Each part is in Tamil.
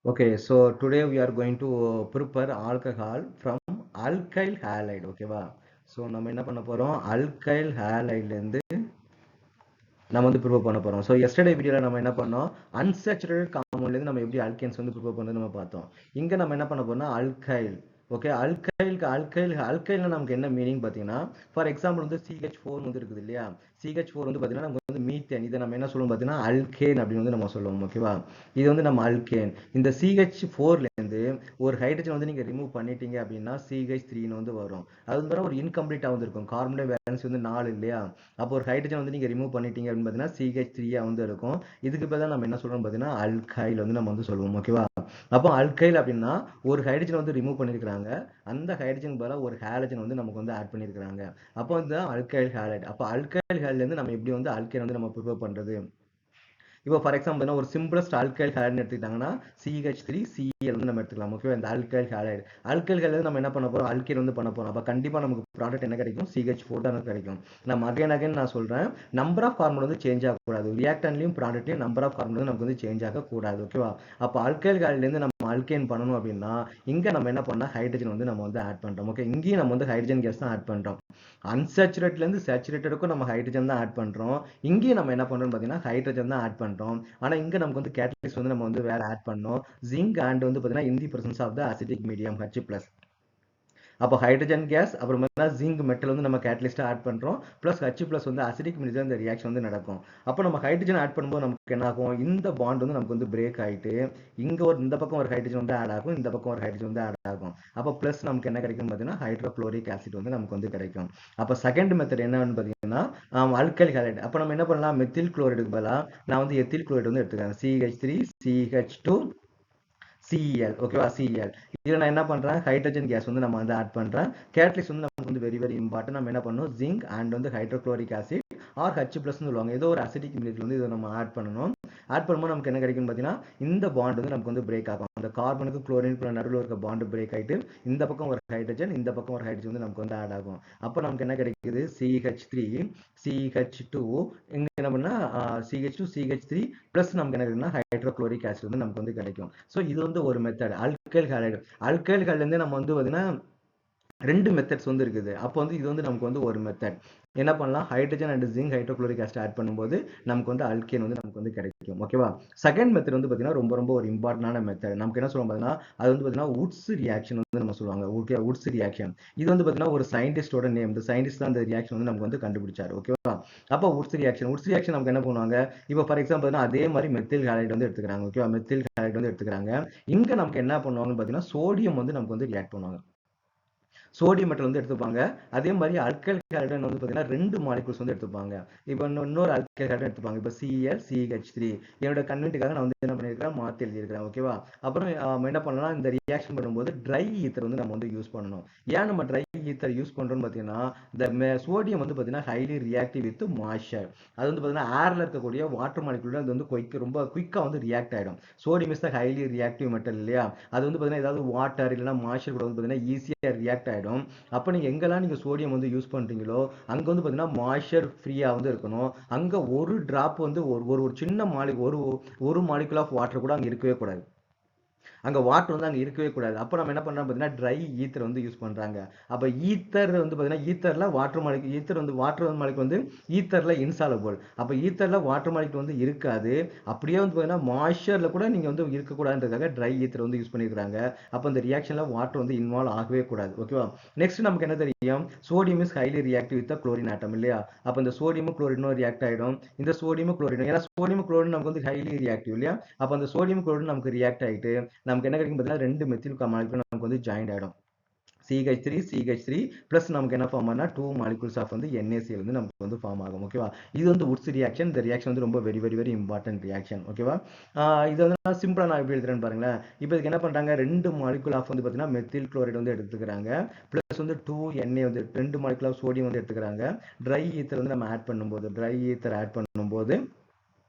Okay, so today we are going to prepare alcohol from alkyl halide. Okay, வா? So நம்ம என்ன பண்ண போறோம்? alkyl halide இருந்து நம்ம வந்து prepare பண்ண போறோம். So yesterday வீடியோல நம்ம என்ன பண்ணோம்? unsaturated compound இருந்து நம்ம எப்படி alkanes வந்து prepare பண்றது நம்ம பார்த்தோம். இங்க நம்ம என்ன பண்ண போறோம்னா alkyl. ஓகே, அல்கைல்னா நமக்கு என்ன மீனிங் பார்த்தீங்கன்னா, ஃபார் எக்ஸாம்பிள் வந்து CH4 வந்து இருக்குது இல்லையா? CH4 வந்து பார்த்தீங்கன்னா நமக்கு வந்து மீத்தேன். இதை நம்ம என்ன சொல்லுவோம் பார்த்தீங்கன்னா அல்கேன் அப்படின்னு வந்து நம்ம சொல்லுவோம். ஓகேவா? இது வந்து நம்ம அல்கேன். இந்த CH4லேருந்து ஒரு ஹைட்ரஜன் வந்து நீங்கள் ரிமூவ் பண்ணிட்டீங்க அப்படின்னா CH3ன்னு வந்து வரும். அது வந்து ஒரு இன்கம்ப்ளீட்டாக வந்து இருக்கும். கார்பன் டை வேலன்ஸ் வந்து 4 இல்லையா? அப்போ ஒரு ஹைட்ரஜன் வந்து நீங்கள் ரிமூவ் பண்ணிட்டீங்க அப்படின்னு பார்த்தீங்கன்னா CH3 வந்து இருக்கும். இதுக்கு பதிலாக நம்ம என்ன சொல்றோம் பார்த்தீங்கன்னா அல்கைல் வந்து நம்ம வந்து சொல்லுவோம். ஓகேவா? அப்போ அல்கைல் அப்படின்னா ஒரு ஹைட்ரஜன் வந்து ரிமூவ் பண்ணியிருக்கிறாங்க, அந்த ஹைட்ரஜன் பதிலாக ஒரு ஹாலஜன் வந்து நமக்கு வந்து ஆட் பண்ணியிருக்கிறாங்க. அப்போ வந்து அல்கைல் ஹாலைட். அப்போ அல்கைல் ஹாலைட்லேருந்து நம்ம எப்படி வந்து அல்கைன் வந்து நம்ம ப்ரிப்பேர் பண்ணுறது? இப்போ ஃபார் எக்ஸாம்பிள் ஒரு சிம்பிளஸ்ட் ஆல்கைல் ஹேலைட் எடுத்துக்கிட்டாங்கன்னா CH3Cl வந்து நம்ம எடுத்துக்கலாம். ஓகே, இந்த ஆல்கைல் ஹேலைட். ஆல்கைல் ஹேலைட் நம்ம என்ன பண்ண போறோம்? அல்கைல் வந்து பண்ண போறோம். அப்போ கண்டிப்பா நமக்கு ப்ராடக்ட் என்ன கிடைக்கும்? CH4 தான் கிடைக்கும். நம்ம அகைன் நான் சொல்றேன், நம்பர் ஆஃப் கார்பன் வந்து சேஞ்ச் ஆகக்கூடாது. ரியாக்டன்ட்லயும் ப்ராடக்ட்லயும் நம்பர் ஆஃப் கார்பன் வந்து நமக்கு வந்து சேஞ்ச் ஆகக்கூடாது. ஓகேவா? அப்போ ஆல்கைல் ஹேலைட்லேருந்து நம்ம அல்கைன் பண்ணணும் அப்படின்னா இங்க நம்ம என்ன பண்ணா ஹைட்ரஜன் வந்து நம்ம வந்து ஆட் பண்றோம். ஓகே, இங்கேயும் நம்ம வந்து ஹைட்ரஜன் கேஸ் தான் ஆட் பண்றோம். அன்சாச்சுரேட்லேருந்து சேச்சுரேட்டடுக்கும் நம்ம ஹைட்ரஜன் தான் ஆட் பண்றோம். இங்கேயும் நம்ம என்ன பண்றோம் பார்த்தீங்கன்னா ஹைட்ரஜன் தான் ஆட் பண்றோம். ஆனா இங்க நமக்கு வந்து கேட்டலிஸ்ட் வந்து நம்ம வந்து வேற ஆட் பண்ணோம். ஜிங்க் அண்ட் வந்து பார்த்தீங்கன்னா in the presence of the acetic medium H+. அப்போ ஹைட்ரஜன் கேஸ் அப்புறமா ஜிங்க் மெட்டல் வந்து நம்ம கேட்டலிஸ்டா ஆட் பண்றோம். பிளஸ் H+ வந்து அசிடிக் மீடியம் இந்த ரியாக்ஷன் வந்து நடக்கும். அப்போ நம்ம ஹைட்ரஜன் ஆட் பண்ணும்போது நமக்கு என்ன ஆகும்? இந்த பாண்ட் வந்து நமக்கு வந்து பிரேக் ஆயிட்டு இங்க ஒரு இந்த பக்கம் ஒரு ஹைட்ரஜன் வந்து ஆட் ஆகும், இந்த பக்கம் ஒரு ஹைட்ரஜன் வந்து ஆட் ஆகும். அப்போ பிளஸ் நமக்கு என்ன கிடைக்கும் பார்த்தீங்கன்னா ஹைட்ரோகுளோரிக் ஆசிட் வந்து நமக்கு வந்து கிடைக்கும். அப்போ செகண்ட் மெத்தட் என்னன்னு பார்த்தீங்கன்னா அல்கைல் ஹைலைட். அப்போ நம்ம என்ன பண்ணலாம்? மெத்தில் குளோரைடுக்கு பதிலாக நான் வந்து எத்தில் குளோரைடு வந்து எடுத்துக்கிறேன். CH3 CH2 Cl. ஓகேவா? Cl. இதில் நான் என்ன பண்றேன்? ஹைட்ரஜன் கேஸ் வந்து நம்ம வந்து ஆட் பண்றேன். கேட்டலிஸ்ட் வந்து நமக்கு வந்து வெரி இம்பார்ட்டன்ட். நம்ம என்ன பண்ணணும்? ஜிங்க் அண்ட் வந்து ஹைட்ரோகுளோரிக் ஆசிட் ஆர் H+ சொல்லுவாங்க. ஏதோ ஒரு அசிட்டிக் மீடியத்தில் வந்து இதை நம்ம ஆட் பண்ணணும். ஆட் பண்ணும்போது நமக்கு என்ன கிடைக்கும் பார்த்தீங்கன்னா இந்த பாண்ட் வந்து நமக்கு வந்து பிரேக் ஆகும். அந்த கார்பனுக்கு குளோரினுக்கு நடுவில் இருக்க பாண்ட் பிரேக் ஆகிட்டு இந்த பக்கம் ஒரு ஹைட்ரஜன், இந்த பக்கம் ஒரு ஹைட்ரஜன் வந்து நமக்கு வந்து ஆட் ஆகும். அப்போ நமக்கு என்ன கிடைக்குது? CH3 CH2 இங்க என்ன பண்ணா CH2 CH3 பிளஸ் நமக்கு என்ன கிடைக்குன்னா ஹைட்ரோகுளோரிக் ஆசிட் வந்து நமக்கு வந்து கிடைக்கும். ஸோ இது வந்து ஒரு மெத்தட் அல்கைல் ஹைலைட். அல்கைல் ஹைலைட்லேருந்து நம்ம வந்து பார்த்தீங்கன்னா ரெண்டு மெத்தட்ஸ் வந்து இருக்குது. அப்போ வந்து இது வந்து நமக்கு வந்து ஒரு மெத்தட். என்ன பண்ணலாம்? Hydrogen and zinc hydrochloric acid add பண்ணும்போது நமக்கு வந்து அல்கேன் வந்து நமக்கு வந்து கிடைக்கும். ஓகேவா? செகண்ட் மெத்தட் வந்து பார்த்தீங்கன்னா ரொம்ப ஒரு இம்பார்ட்டன்டான மெத்தட். நமக்கு என்ன சொல்லுவோம் பார்த்தீங்கன்னா அது வந்து பார்த்தீங்கன்னா உட்ஸ் ரியாக்ஷன் வந்து நம்ம சொல்லுவாங்க. Okay, woods reaction. இது வந்து பார்த்தீங்கன்னா ஒரு சயின்டிஸ்டோட நேம். இந்த சயின்டிஸ்ட் தான் அந்த ரியாக்ஷன் வந்து நமக்கு வந்து கண்டுபிடிச்சாரு. ஓகேவா? அப்போ உட்ஸ் ரியாக்ஷன் நமக்கு என்ன பண்ணுவாங்க? இப்போ ஃபார் எக்ஸாம்பிள் அதே மாதிரி மெத்தில் ஹாலைட் வந்து எடுத்துக்கிறாங்க. ஓகேவா? மெத்தில் ஹாலைட் வந்து எடுத்துக்கிறாங்க. இங்க நமக்கு என்ன பண்ணுவாங்கன்னு பார்த்தீங்கன்னா சோடியம் வந்து நமக்கு வந்து ரியாக்ட் பண்ணுவாங்க. சோடியம் மெட்டல் வந்து எடுத்துப்பாங்க. அதே மாதிரி அல்கைல் ஹைட்ரஜன் வந்து பார்த்தீங்கன்னா 2 மாலிகுல்ஸ் வந்து எடுத்துப்பாங்க. இப்போ இன்னொரு அல்கைல் ஹைட்ரஜன் எடுத்துப்பாங்க. இப்போ Cl CH3. என்னோட கன்வென்ட்டுக்காக நான் வந்து என்ன பண்ணியிருக்கிறேன்? மாற்றி எழுதியிருக்கிறேன். ஓகேவா? அப்புறம் என்ன பண்ணலாம்? இந்த ரியாக்ஷன் பண்ணும்போது ட்ரை ஈத்தர் வந்து நம்ம வந்து யூஸ் பண்ணணும். ஏன் நம்ம ட்ரை ஈத்தர் யூஸ் பண்றோம்னு பார்த்தீங்கன்னா இந்த சோடியம் வந்து பார்த்தீங்கன்னா ஹைலி ரியாக்டிவ் வித் மாய்ஸ்சர். அது வந்து பார்த்தீங்கன்னா ஏர்ல இருக்கக்கூடிய வாட்டர் மாலிகுல் அது வந்து ரொம்ப குயிக்கா வந்து ரியாக்ட் ஆயிடும். Sodium is the highly reactive metal இல்லையா? அது வந்து பார்த்தீங்கன்னா ஏதாவது வாட்டர் இல்லைன்னா மாய்ஸ்சர் கூட வந்து பார்த்தீங்கன்னா ஈஸியாக ரியாக்ட் ஆயிடும். அப்போ நீங்க எங்கெல்லாம் நீங்க சோடியம் வந்து யூஸ் பண்றீங்களோ அங்க வந்து பாத்தீங்கன்னா மாய்ஸ்சர் ஃப்ரீயா வந்து இருக்கணும். அங்க ஒரு டிராப் வந்து ஒரு சின்ன ஒரு மாலிகுல் ஆஃப் வாட்டர் கூட அங்க இருக்கவே கூடாது. அங்க வாட்டர் வந்து அங்க இருக்கவே கூடாது. அப்போ நம்ம என்ன பண்றோம் பார்த்தீங்கன்னா ட்ரை ஈத்தர் வந்து யூஸ் பண்றாங்க. அப்போ ஈத்தர் வந்து பார்த்தீங்கன்னா ஈத்தர்ல வாட்டர் மாலிகுல் ஈத்தர் வந்து வாட்டர் மாலிகுல் வந்து ஈத்தர்ல இன்சாலபிள். அப்போ ஈத்தர்ல வாட்டர் மாலிகுல் வந்து இருக்காது. அப்படியே வந்து பார்த்தீங்கன்னா மாய்ஸ்சர்ல கூட நீங்க வந்து இருக்கக்கூடாதுன்றதுக்காக ட்ரை ஈத்தர் வந்து யூஸ் பண்ணியிருக்காங்க. அப்போ இந்த ரியாக்ஷன்ல வாட்டர் வந்து இன்வால்வ் ஆகவே கூடாது. ஓகேவா? நெக்ஸ்ட் நமக்கு என்ன தெரியும்? Sodium is highly reactive with chlorine atom இல்லையா? அப்போ இந்த சோடியமும் குளோரினும் ரியாக்ட் ஆயிடும். இந்த சோடியமும் குளோரினும் ஏன்னா சோடியம் குளோரின் நமக்கு வந்து ஹைலி ரியாக்டிவ் இல்லையா? அப்போ அந்த சோடியம் குளோரின் நமக்கு ரியாக்ட் ஆயிட்டு நமக்கு என்ன கிடைக்கும் பார்த்தீங்கன்னா 2 மெத்தில் மாலிகுல் நமக்கு வந்து ஜாயிண்ட் ஆயிடும். CH3 பிளஸ் நமக்கு என்ன ஃபார்ம் ஆனா 2 மாலிகுல்ஸ் ஆஃப் வந்து NaCl வந்து நமக்கு வந்து ஃபார்ம் ஆகும். ஓகேவா? இது வந்து உட்ஸ் ரியாக்ஷன். இந்த ரியாக்ஷன் வந்து ரொம்ப வெரி இம்பார்ட்டன்ட் ரியாக்ஷன். ஓகேவா? இது வந்து நான் சிம்பிளா நான் எப்படி எழுதுறேன்னு பாருங்களேன். இப்போ இதுக்கு என்ன பண்றாங்க? 2 மாலிகுல் ஆஃப் வந்து பார்த்தீங்கன்னா மெத்தில் குளோரைடு வந்து எடுத்துக்கிறாங்க. பிளஸ் வந்து 2 Na வந்து 2 மாலிகுல் ஆஃப் சோடியம் வந்து எடுத்துக்கிறாங்க. ட்ரை ஈத்தர் வந்து நம்ம ஆட் பண்ணும்போது ட்ரை ஈத்தர் ஆட் பண்ணும்போது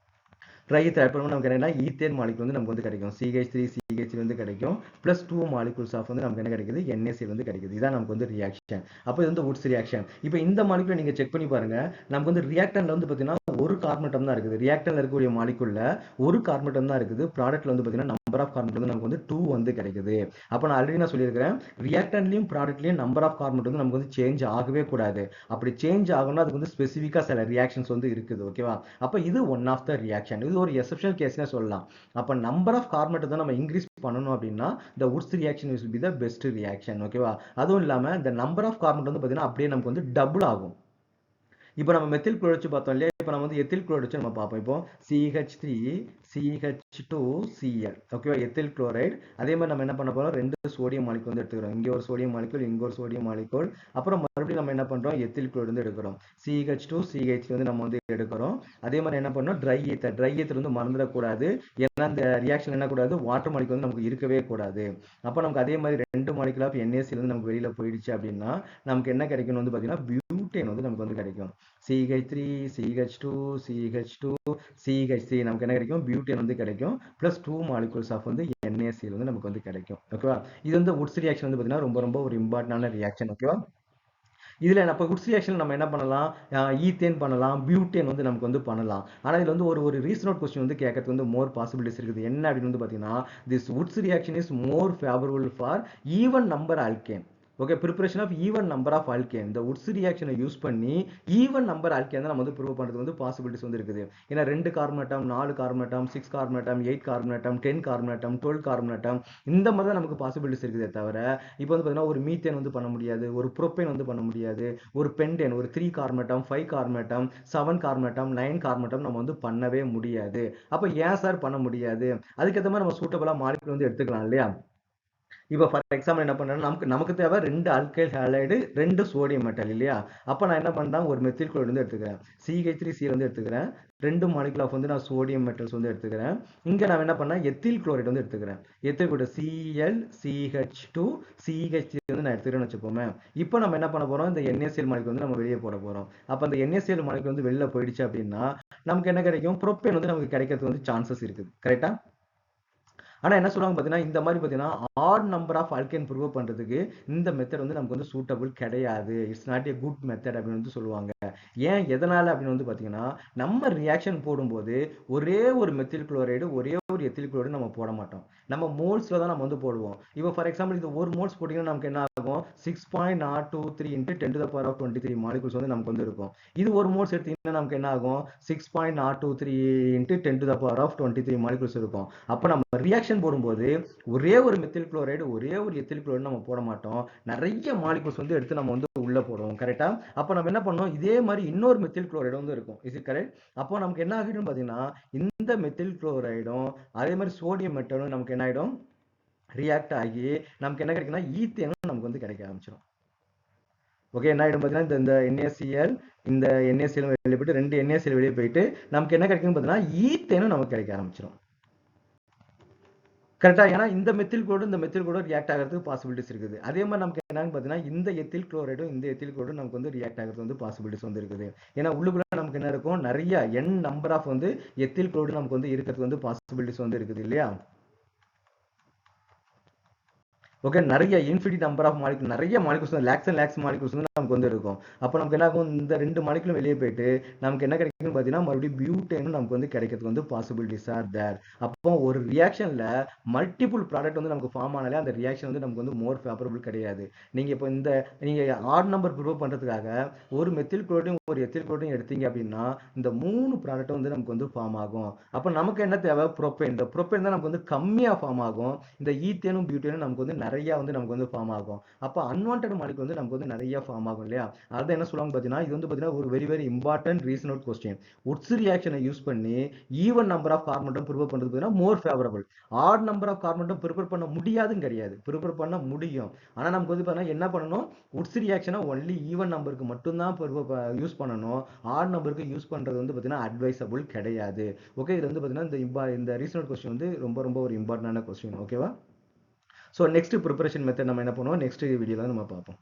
நமக்கு என்னன்னா ஈத்தேன் மாலிகுல் வந்து நமக்கு வந்து கிடைக்கும். CH3 வந்து கிடைக்கும். பிளஸ் 2 மாலிகுல்ஸ் ஆஃப் வந்து நமக்கு என்ன கிடைக்குது? NaCl வந்து கிடைக்குது. இதான் நமக்கு வந்து ரியாக்ஷன். அப்போ இது வந்து உட்ஸ் ரியாக்ஷன். இப்போ இந்த மாலிகுலை நீங்க செக் பண்ணி பாருங்க. நமக்கு வந்து ரியாக்டன்ட்ல வந்து பார்த்தீங்கன்னா ஒரு கார்பன் தான் இருக்குது. ரியாக்டன்ட்ல இருக்கக்கூடிய மாலிகுல்ல ஒரு கார்பன் தான் இருக்குது. ப்ராடக்ட்ல வந்து பார்த்தீங்கன்னா நம்பர் ஆஃப் கார்பன் வந்து நமக்கு வந்து 2 வந்து கிடைக்குது. அப்போ நான் ஆல்ரெடி நான் சொல்லியிருக்கிறேன், ரியாக்டன்ட்லயும் ப்ராடக்ட்லயும் நம்பர் ஆஃப் கார்பன் வந்து நமக்கு வந்து சேஞ்ச் ஆகவே கூடாது. அப்படி சேஞ்ச் ஆகணும்னா அதுக்கு வந்து ஸ்பெசிஃபிக்கா சில ரியாக்ஷன்ஸ் வந்து இருக்குது. ஓகேவா? அப்போ இது ஒன் ஆஃப் த ரியாக்ஷன். இது ஒரு எக்செப்ஷனல் கேஸ்னே சொல்லலாம். அப்போ நம்பர் ஆஃப் கார்பன் தான் நம்ம இன்க்ரீஸ் பண்ணணும் அப்படின்னா இந்த woods reaction will be the best reaction. ஓகேவா? அதுவும் இல்லாம இந்த நம்பர் ஆஃப் கார்பன் வந்து பார்த்தீங்கன்னா அப்படியே நமக்கு வந்து டபுள் ஆகும். இப்போ நம்ம மெத்தில் குளோரைட் வச்சு பார்த்தோம் இல்லையா? இப்போ நம்ம வந்து எத்தில் குளோரைட் வச்சு நம்ம பார்ப்போம். இப்போ CH3 CH2Cl ஓகேவா? Ethyl chloride. அதே மாதிரி நம்ம என்ன பண்ண போறோம், 2 சோடியம் மாலிகூல் வந்து எடுத்துக்கிறோம். இங்க ஒரு சோடியம் மாலிகூல், இங்க ஒரு சோடியம் மாலிகூல். அப்புறம் மறுபடியும் நம்ம என்ன பண்றோம், எத்தில் குளோரைட் வந்து எடுக்கிறோம். CH2 CH3 வந்து நம்ம வந்து எடுக்கிறோம். அதே மாதிரி என்ன பண்ணோம், ட்ரை ஈத்தர் வந்து மறந்துடக்கூடாது. ஏன்னா இந்த ரியாக்ஷன் என்ன கூடாது, வாட்டர் மாலிகூல் வந்து நமக்கு இருக்கவே கூடாது. அப்போ நமக்கு அதே மாதிரி 2 மாலிகூல் ஆஃப் NaCl வந்து நமக்கு வெளியில போயிடுச்சு அப்படின்னா நமக்கு என்ன கிடைக்கும்னு வந்து பார்த்தீங்கன்னா பியூட்டேன் வந்து நமக்கு வந்து கிடைக்கும். CH3 CH2 CH2 CH3 நமக்கு என்ன கிடைக்கும், பியூட்டேன் வந்து கிடைக்கும். பிளஸ் 2 மாலிகூல்ஸ் ஆஃப் வந்து NaCl வந்து நமக்கு வந்து கிடைக்கும். ஓகேவா? இது வந்து உட்ஸ் ரியாக்ஷன் வந்து பார்த்தீங்கன்னா ரொம்ப ரொம்ப ஒரு இம்பார்ட்டன்டான ரியாக்ஷன். ஓகேவா? இதுல நம்ம உட்ஸ் ரியாக்ஷன் நம்ம என்ன பண்ணலாம், ஈத்தேன் பண்ணலாம், பியூட்டேன் வந்து நமக்கு வந்து பண்ணலாம். ஆனா இதுல வந்து ஒரு ரீசன் அவுட் கொஸ்டின் வந்து கேட்கறதுக்கு வந்து மோர் பாசிபிலிட்டிஸ் இருக்குது. என்ன அப்படின்னு வந்து பாத்தீங்கன்னா, this Wurtz reaction is more favourable for even number alkane. Okay, preparation of even number of alkane. இந்த உட்ஸ் ரியாக்ஷனை யூஸ் பண்ணி ஈவன் நம்பர் ஆல்கேன் தான் நம்ம வந்து ப்ரூவ் பண்றதுக்கு வந்து பாசிபிலிட்டிஸ் வந்து இருக்குது. ஏன்னா 2 carbon atom, 4 carbon atom, 6 carbon atom, 8 carbon atom, 10 carbon atom, 12 carbon atom, இந்த மாதிரி தான் நமக்கு பாசிபிலிட்டிஸ் இருக்குதே தவிர இப்போ வந்து பார்த்தீங்கன்னா ஒரு மீத்தேன் வந்து பண்ண முடியாது, ஒரு புரோப்பேன் வந்து பண்ண முடியாது, ஒரு பென்டேன், ஒரு 3 கார்பன் 5 கார்பன் 7 கார்பன் 9 கார்பன் நம்ம வந்து பண்ணவே முடியாது. அப்ப ஏன் சார் பண்ண முடியாது? அதுக்கேற்ற மாதிரி நம்ம சூட்டபிளா மாலிகுல் வந்து எடுத்துக்கலாம் இல்லையா? இப்போ ஃபார் எக்ஸாம்பிள் என்ன பண்றேன்னா, நமக்கு தேவை 2 ஆல்கைல் ஹாலைடு, 2 சோடியம் மெட்டல் இல்லையா? அப்ப நான் என்ன பண்றேன், ஒரு மெத்தில் குளோரைடு வந்து எடுத்துக்கிறேன். CH3Cl வந்து எடுத்துக்கிறேன். 2 மாலிகுல் ஆஃப் வந்து நான் சோடியம் மெட்டல்ஸ் வந்து எடுத்துக்கிறேன். இங்க நான் என்ன பண்ணேன், எத்தில் குளோரைடு வந்து எடுத்துக்கிறேன். Ethyl chloride Cl CH2 CH3 வந்து நான் எடுத்துக்கிறேன்னு வச்சுப்போமே. இப்போ நம்ம என்ன பண்ண போறோம், இந்த NaCl மாலிகுல் வந்து நம்ம வெளியே போட போறோம். அப்ப அந்த NaCl மாலிகுல் வந்து வெளில போயிடுச்சு அப்படின்னா நமக்கு என்ன கிடைக்கும், புரோப்பேன் வந்து நமக்கு கிடைக்கிறதுக்கு வந்து சான்சஸ் இருக்குது. கரெக்டா? ஆனா என்ன சொல்லுவாங்க பார்த்தீங்கன்னா, இந்த மாதிரி பார்த்தீங்கன்னா odd number of alkane prove பண்றதுக்கு இந்த மெத்தட் வந்து நமக்கு வந்து சூட்டபிள் கிடையாது. It's not a good method அப்படின்னு வந்து சொல்லுவாங்க. ஏன், எதனால அப்படின்னு வந்து பார்த்தீங்கன்னா, நம்ம ரியாக்ஷன் போடும்போது ஒரே ஒரு மெத்தில் குளோரைடு, ஒரே ஒரு எத்தில் குளோரைடு நம்ம போட மாட்டோம். நம்ம மோல்ஸ்ல தான் நம்ம வந்து போடுவோம். இப்போ ஃபார் எக்ஸாம்பிள் இது ஒரு மோல்ஸ் போட்டீங்கன்னா நமக்கு என்ன ஆகும், 6.023 into 10 to the power of 23 molecules வந்து நமக்கு வந்து இருக்கும். இது ஒரு மோல்ஸ் எடுத்தீங்கன்னா நமக்கு என்ன ஆகும், 6.023 into 10 to the power of 23 molecules இருக்கும். அப்போ நம்ம ரியாக்ஷன் போடும்போது ஒரே ஒரு மெத்தில் குளோரைடு, ஒரே ஒரு எத்தில் குளோரைடு நம்ம போட மாட்டோம். நிறைய மாலிகுல்ஸ் வந்து எடுத்து நம்ம வந்து உள்ள போடுவோம். கரெக்டா? அப்போ நம்ம என்ன பண்ணோம், இதே மாதிரி இன்னொரு மெத்தில் குளோரைடு வந்து இருக்கும். Is it correct? அப்போ நமக்கு என்ன ஆகிடும் பார்த்தீங்கன்னா, இந்த மெத்தில் குளோரைடும் அதே மாதிரி சோடியம் மெட்டலும் நமக்கு என்ன ஆகிடும், ரியாக்ட் ஆகி நமக்கு என்ன கிடைக்குன்னா ஈத்தேனும் நமக்கு வந்து கிடைக்க ஆரம்பிச்சிடும். ஓகே, என்ன ஆகிடும் பார்த்தீங்கன்னா, இந்த NaCl இந்த NaCl வெளியே போயிட்டு 2 NaCl வெளியே போயிட்டு நமக்கு என்ன கிடைக்கும் பார்த்தீங்கன்னா ஈத்தேனும் நமக்கு கிடைக்க ஆரம்பிச்சிடும். கரெக்டா? ஏன்னா இந்த மெத்தில் குளோரைடு இந்த மெத்தில் குளோரைடு ரியாக்ட் ஆகிறதுக்கு பாசிபிலிட்டிஸ் இருக்குது. அதே மாதிரி நமக்கு என்னன்னு பார்த்தீங்கன்னா, இந்த எத்தில் குளோரைடும் இந்த எத்தில் குளோரைடும் நமக்கு வந்து ரியாக்ட் ஆகிறதுக்கு வந்து பாசிபிலிட்டிஸ் வந்து இருக்குது. ஏன்னா உள்ளுக்குள்ள நமக்கு என்ன இருக்கும், நிறைய n நம்பர் ஆஃப் வந்து எத்தில் குளோரைடு நமக்கு வந்து இருக்கிறதுக்கு வந்து பாசிபிலிட்டிஸ் வந்து இருக்குது இல்லையா? ஓகே, நிறைய இன்ஃபினிட் நம்பர் ஆஃப் மாலிகுல், நிறைய molecules, lakhs and lakhs molecules வந்து நமக்கு வந்து இருக்கும். அப்போ நமக்கு என்ன ஆகும், இந்த 2 மாலிகுலும் வெளியே போயிட்டு நமக்கு என்ன கிடைக்கும்னு பார்த்தீங்கன்னா மறுபடியும் பியூட்டேனும் நமக்கு வந்து கிடைக்கிறதுக்கு வந்து பாசிபிலிட்டிஸ் ஆர் தேர். அப்போ ஒரு ரியாக்ஷன்ல மல்டிபிள் ப்ராடக்ட் வந்து நமக்கு ஃபார்ம் ஆனாலே அந்த ரியாக்ஷன் வந்து நமக்கு வந்து மோர் ஃபேவரபிள் கிடையாது. நீங்க இப்போ நீங்க ஆட் நம்பர் ப்ரூவ் பண்றதுக்காக ஒரு மெத்தில் குளோரைடும் ஒரு எத்தில் குளோரைடும் எடுத்தீங்க அப்படின்னா இந்த 3 ப்ராடக்ட் வந்து நமக்கு வந்து ஃபார்ம் ஆகும். அப்போ நமக்கு என்ன தேவை, புரோப்பேன். இந்த புரோப்பேன் தான் நமக்கு வந்து கம்மியா ஃபார்ம் ஆகும். இந்த ஈத்தேனும் பியூட்டேனும் நமக்கு வந்து நிறைய வந்து நமக்கு வந்து ஃபார்ம் ஆகும். அப்போ அன்வான்டட் மாலிகுல் வந்து நமக்கு வந்து நிறைய ஃபார்ம் ஆகும் இல்லையா? அதான் என்ன சொல்லுவாங்க பார்த்தீங்கன்னா, இது வந்து பார்த்தீங்கன்னா ஒரு very very important reason out question. Wurtz ரியாக்ஷனை யூஸ் பண்ணி even number of carbon prepare பண்றது பார்த்தீங்கன்னா more favourable. Odd number of carbon prepare பண்ண முடியாதுன்னு கிடையாது, ப்ரிப்பேர் பண்ண முடியும். ஆனா நமக்கு வந்து பார்த்தீங்கன்னா என்ன பண்ணணும், உட்ஸ் ரியாக்ஷனை ஒன்லி ஈவன் நம்பருக்கு மட்டும்தான் யூஸ் பண்ணணும். ஆட் நம்பருக்கு யூஸ் பண்றது வந்து பார்த்தீங்கன்னா அட்வைசபிள் கிடையாது. ஓகே, இது வந்து பார்த்தீங்கன்னா இந்த ரீசன் அவுட் கொஸ்டின் வந்து ரொம்ப ரொம்ப ஒரு இம்பார்ட்டன்டான கொஸ்டின். ஓகேவா? ஸோ நெக்ஸ்ட் ப்ரிப்பரேஷன் மெத்தட் நம்ம என்ன பண்ணுவோம், நெக்ஸ்ட் வீடியோவில் நம்ம பார்ப்போம்.